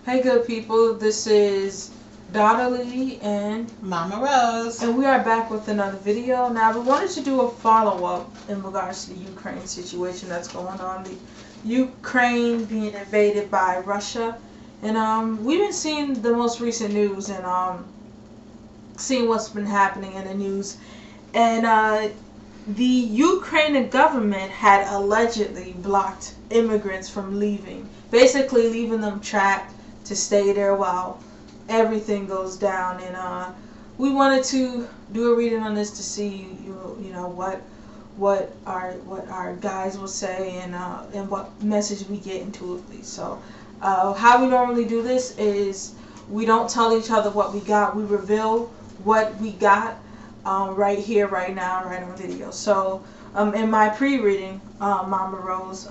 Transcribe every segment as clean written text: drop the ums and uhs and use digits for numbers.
Hey, good people. This is Donnelly and Mama Rose. we are back with another video. Now, we wanted to do a follow-up in regards to the Ukraine situation that's going on. The Ukraine being invaded by Russia. And we've been seeing the most recent news and seeing what's been happening in the news. And the Ukrainian government had allegedly blocked immigrants from leaving, basically leaving them trapped to stay there while everything goes down. And we wanted to do a reading on this to see what our guys will say and what message we get intuitively. So how we normally do this is we don't tell each other what we got. We reveal what we got right here, right now, right on video. So in my pre-reading, Mama Rose,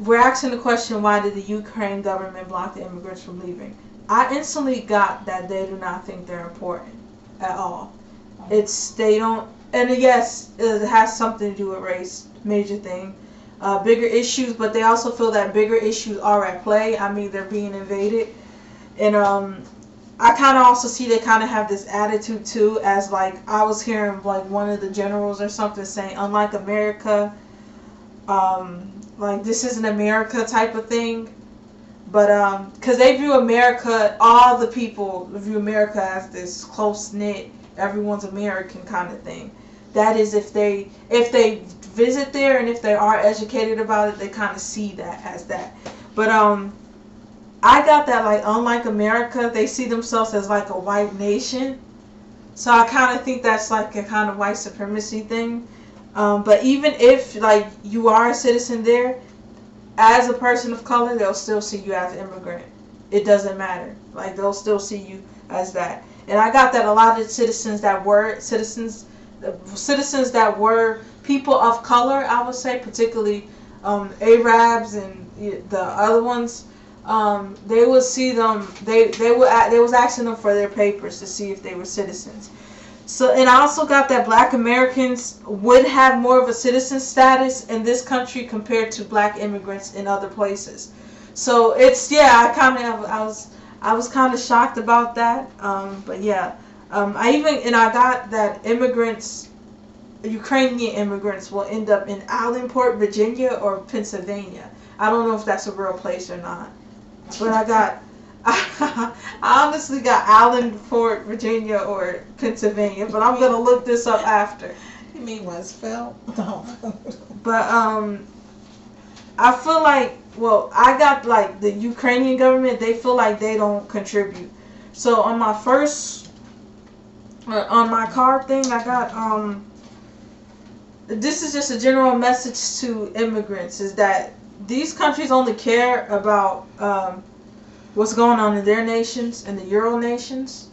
we're asking the question, why did the Ukraine government block the immigrants from leaving? I instantly got that they do not think they're important at all. They don't, and yes, it has something to do with race, major thing. Bigger issues, but they also feel that bigger issues are at play. I mean, they're being invaded. And I kind of also see they kind of have this attitude too, as like I was hearing like one of the generals or something saying, unlike America, like this isn't America type of thing. But because they view America, all the people view America as this close knit, everyone's American kind of thing. That is, if they visit there and if they are educated about it, they kind of see that as that. But I got that, like, unlike America, they see themselves as like a white nation. So I kind of think that's like a kind of white supremacy thing. But even if like you are a citizen there, as a person of color, they'll still see you as an immigrant. It doesn't matter. Like, they'll still see you as that. And I got that a lot of citizens that were people of color, I would say, particularly Arabs and the other ones, they would see them. They was asking them for their papers to see if they were citizens. So, and I also got that Black Americans would have more of a citizen status in this country compared to Black immigrants in other places. So it's, yeah, I was kind of shocked about that. But yeah, I got that Ukrainian immigrants will end up in Allenport, Virginia, or Pennsylvania. I don't know if that's a real place or not, but I honestly got Allenport, Virginia, or Pennsylvania, but I'm gonna look this up after. You mean Westfield? No. But I feel like, well, I got like the Ukrainian government. They feel like they don't contribute. So on my card thing, I got this is just a general message to immigrants: is that these countries only care about what's going on in their nations and the Euro nations,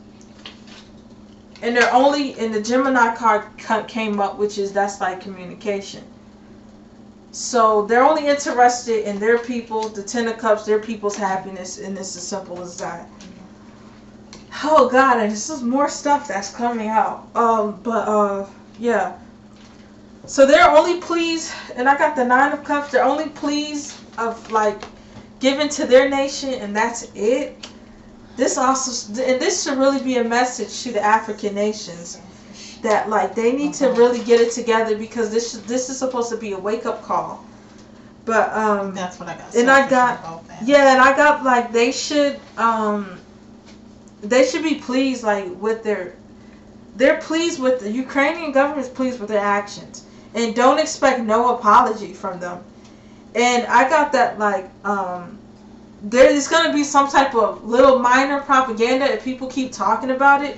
and they're only, and the Gemini card came up, which is, that's like communication. So they're only interested in their people, the Ten of Cups, their people's happiness, and it's as simple as that. Oh God, and this is more stuff that's coming out. Yeah. So they're only pleased, and I got the Nine of Cups. They're only pleased of like given to their nation, and that's it. This should really be a message to the African nations that like they need to really get it together, because this is supposed to be a wake up call. But that's what I got. And I got like they should be pleased, like with they're pleased with the Ukrainian government's pleased with their actions, and don't expect no apology from them. And I got that, like, there is going to be some type of little minor propaganda if people keep talking about it,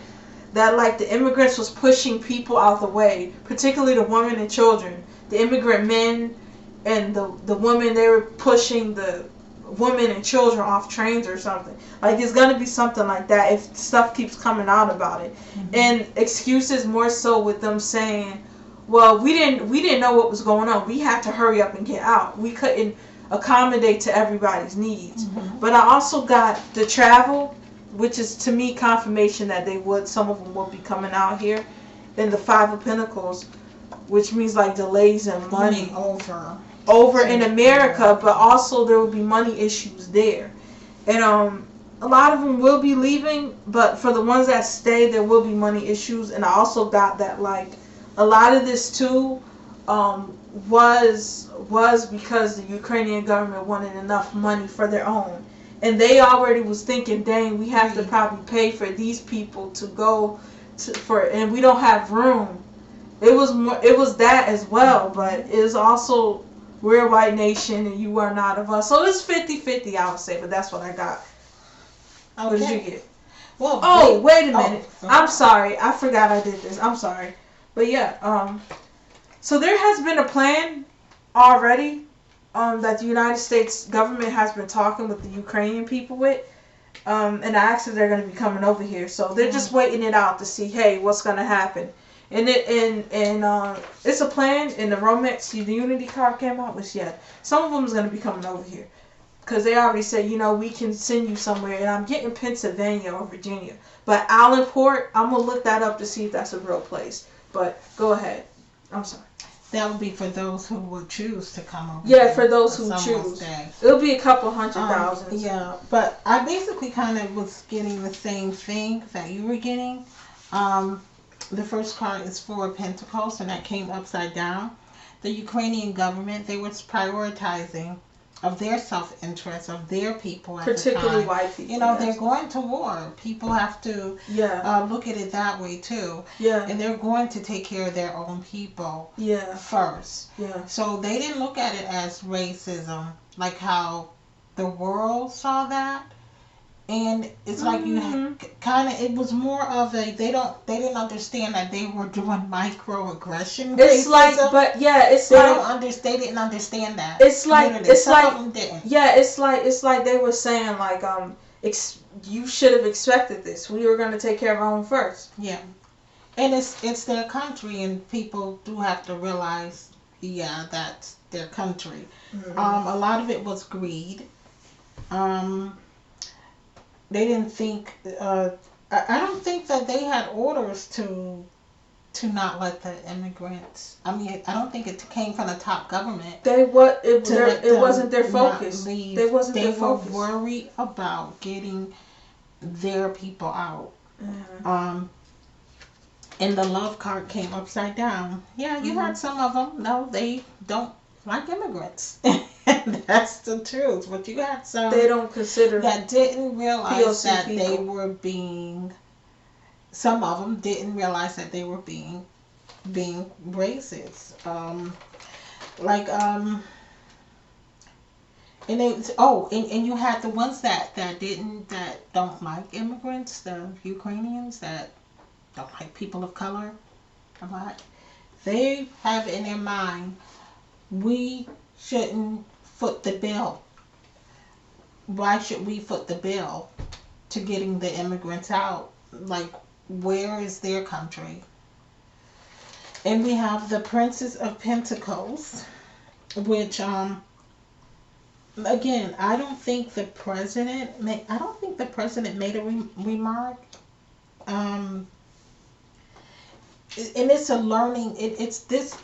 that, like, the immigrants was pushing people out the way, particularly the women and children. The immigrant men and the women, they were pushing the women and children off trains or something. Like, it's going to be something like that if stuff keeps coming out about it. Mm-hmm. And excuses more so with them saying, well, we didn't know what was going on. We had to hurry up and get out. We couldn't accommodate to everybody's needs. Mm-hmm. But I also got the travel, which is to me confirmation that some of them would be coming out here. And the Five of Pentacles, which means like delays and money over in America, but also there will be money issues there. And a lot of them will be leaving, but for the ones that stay, there will be money issues. And I also got that like a lot of this too was because the Ukrainian government wanted enough money for their own, and they already was thinking, dang, we have to probably pay for these people to go and we don't have room. It was that as well, but it was also we're a white nation and you are not of us. So it's 50-50, I would say, but that's what I got. Okay. What did you get? Well, wait a minute. I'm sorry. I forgot I did this. I'm sorry. But yeah, so there has been a plan already that the United States government has been talking with the Ukrainian people with. And actually they're going to be coming over here. So they're just waiting it out to see, hey, what's going to happen. And it's a plan, and the Romex, the Unity card came out, which, yeah, some of them is going to be coming over here. Because they already said, we can send you somewhere, and I'm getting Pennsylvania or Virginia. But Allenport, I'm going to look that up to see if that's a real place. But go ahead. I'm sorry. That would be for those who would choose to come over. Yeah, for those who choose. It'll be a couple 100,000. Yeah, but I basically kind of was getting the same thing that you were getting. The first card is Four of Pentacles, and that came upside down. The Ukrainian government, they were prioritizing of their self-interest, of their people at particularly the time. White people. They're going to war. People have to look at it that way too. Yeah. And they're going to take care of their own people first. Yeah. So they didn't look at it as racism, like how the world saw that. And it's like you kind of, it was more of a, they didn't understand that they were doing microaggression. It's like, but yeah, it's like they didn't understand that. It's like, Some of them didn't. Yeah, it's like they were saying like, you should have expected this. We were going to take care of our own first. Yeah, and it's their country, and people do have to realize, that's their country. Mm-hmm. A lot of it was greed. They didn't think. I don't think that they had orders to not let the immigrants. I mean, I don't think it came from the top government. It wasn't their focus. They were worried about getting their people out. Mm-hmm. And the love card came upside down. Yeah, you had some of them. No, they don't like immigrants. That's the truth. But you had some they don't consider that didn't realize POC that people. They were being. Some of them didn't realize that they were being racist. And you had the ones that don't like immigrants, the Ukrainians that don't like people of color a lot. They have in their mind, we shouldn't foot the bill. Why should we foot the bill to getting the immigrants out? Like, where is their country? And we have the Princess of Pentacles, which again, I don't think the president made a remark. And it's a learning.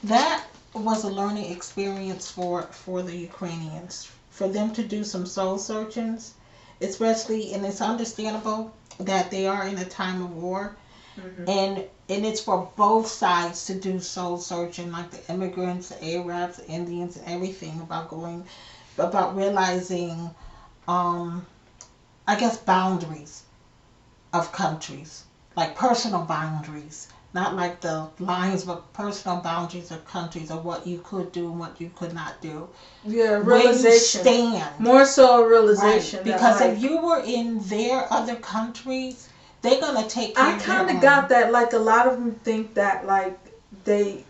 That was a learning experience for the Ukrainians, for them to do some soul searchings, especially, and it's understandable that they are in a time of war, and it's for both sides to do soul searching, like the immigrants, the Arabs, the Indians, and everything about realizing, I guess, boundaries of countries, like personal boundaries. Not like the lines, but personal boundaries of countries, of what you could do and what you could not do. Yeah, realization. Where you stand. More so a realization. Right. Because if you were in their other countries, they're going to take care of their own. I kind of got that, like, a lot of them think that, like, the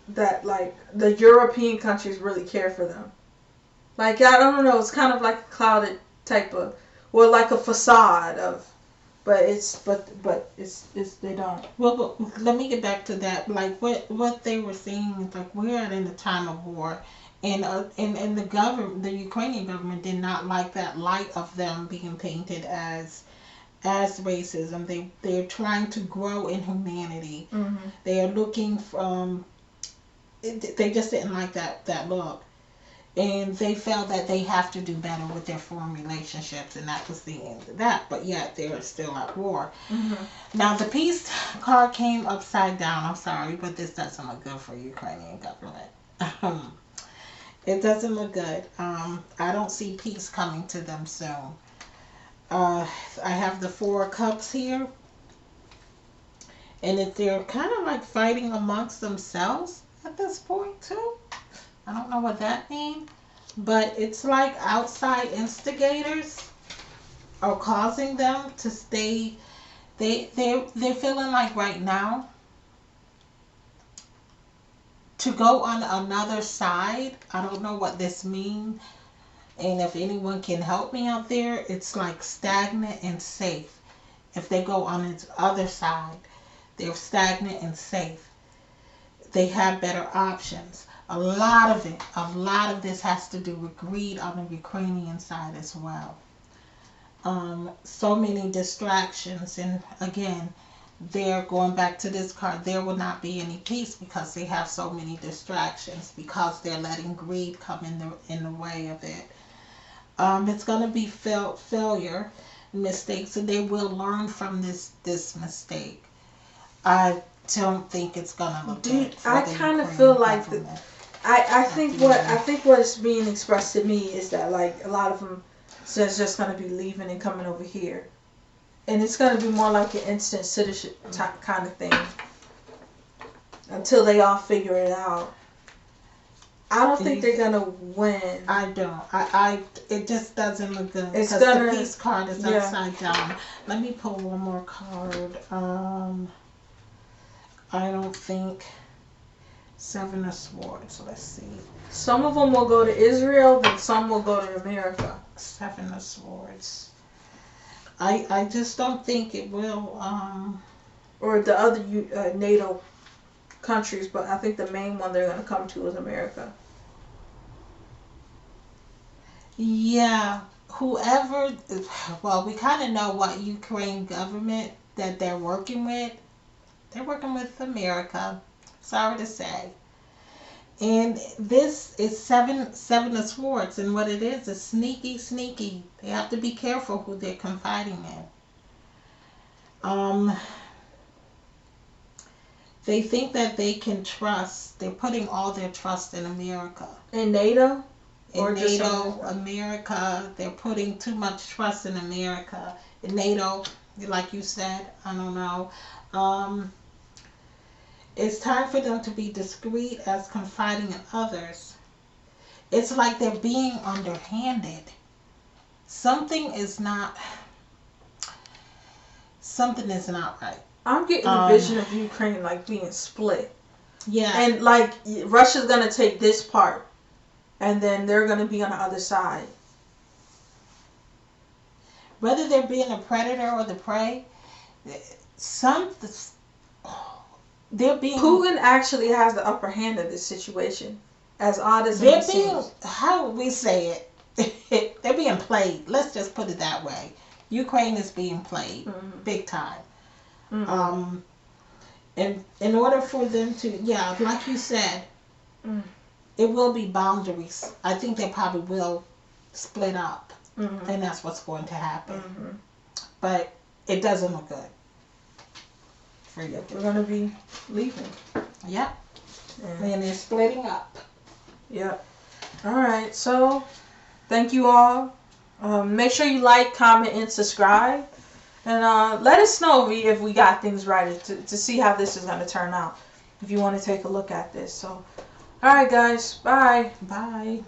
European countries really care for them. Like, I don't know, it's kind of like a clouded type of, well, like a facade of, but they don't. Well, but let me get back to that. Like what they were saying is like we're in a time of war, and the government, the Ukrainian government, did not like that light of them being painted as racism. They're trying to grow in humanity. They are looking from. They just didn't like that look, And they felt that they have to do better with their foreign relationships, and that was the end of that. But yet they're still at war. Now the peace card came upside down. I'm sorry, but this doesn't look good for Ukrainian government. It doesn't look good. I don't see peace coming to them soon. I have the Four of Cups here, and if they're kind of like fighting amongst themselves at this point too. I don't know what that means, but it's like outside instigators are causing them to stay. They're feeling like right now to go on another side. I don't know what this means, and if anyone can help me out there, it's like stagnant and safe. If they go on its other side, they're stagnant and safe. They have better options. A lot of this has to do with greed on the Ukrainian side as well. So many distractions, and again, they're going back to this card. There will not be any peace because they have so many distractions, because they're letting greed come in the way of it. It's going to be failure, mistakes, and they will learn from this mistake. I don't think it's going to look good. I kind of feel like I think what's being expressed to me is that like a lot of them is just going to be leaving and coming over here, and it's going to be more like an instant citizenship type kind of thing until they all figure it out. I don't think they're gonna win. I don't. It just doesn't look good. It's because gonna, the peace card is upside down. Let me pull one more card. I don't think. Seven of Swords. Let's see. Some of them will go to Israel, but some will go to America. Seven of Swords. I just don't think it will. Or the other NATO countries, but I think the main one they're going to come to is America. Yeah. Whoever. Well, we kind of know what Ukraine government that they're working with. They're working with America. Sorry to say. And this is seven of Swords, and what it is sneaky. They have to be careful who they're confiding in. They think that they can trust. They're putting all their trust in America. In NATO? In NATO, America. They're putting too much trust in America. In NATO, like you said, I don't know. It's time for them to be discreet as confiding in others. It's like they're being underhanded. Something is not right. I'm getting a vision of Ukraine like being split. Yeah. And like Russia's going to take this part, and then they're going to be on the other side. Whether they're being a predator or the prey, Putin actually has the upper hand of this situation. As odd as it seems. How would we say it? They're being played. Let's just put it that way. Ukraine is being played big time. And in order for them to, like you said, it will be boundaries. I think they probably will split up, and that's what's going to happen. But it doesn't look good. We're going to be leaving. Yep. And they're splitting up. Yep. All right. So, thank you all. Make sure you like, comment, and subscribe. And let us know if we got things right to see how this is going to turn out. If you want to take a look at this. So, all right, guys. Bye. Bye.